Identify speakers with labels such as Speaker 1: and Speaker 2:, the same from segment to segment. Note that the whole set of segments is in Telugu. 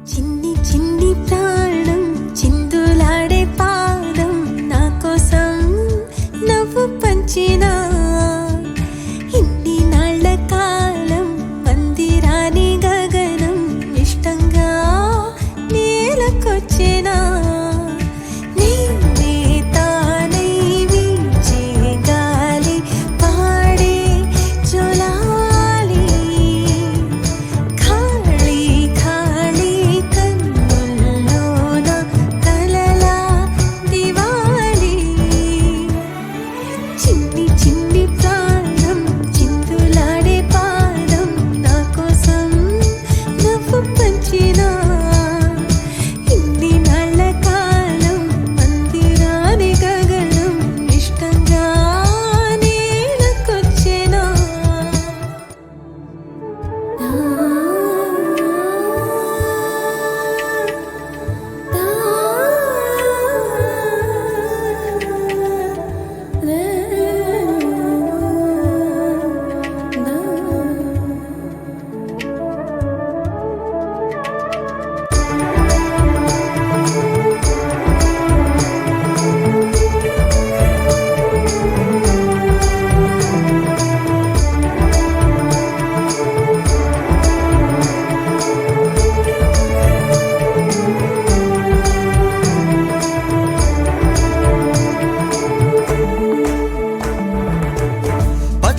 Speaker 1: చిన్ని చిన్ని ప్రాణం చిందులాడే పాదం నా కోసం నవ్వు పంచినా ఇన్ని నాళ్ల కాలం మందిరాని గగనం ఇష్టంగా నేలకొచ్చినా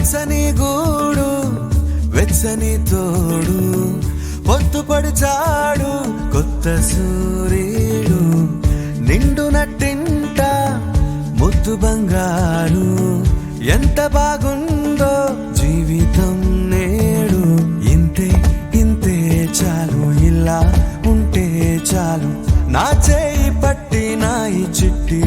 Speaker 2: వెచ్చని గూడు వెచ్చని తోడు పొద్దుపడిచాడు కొత్త సూర్యుడు నిండు నట్టింట ముద్దు బంగారు ఎంత బాగుందో జీవితం నేడు ఇంతే ఇంతే చాలు ఇలా ఉంటే చాలు నా చేయి పట్టి నా ఈ చిట్టి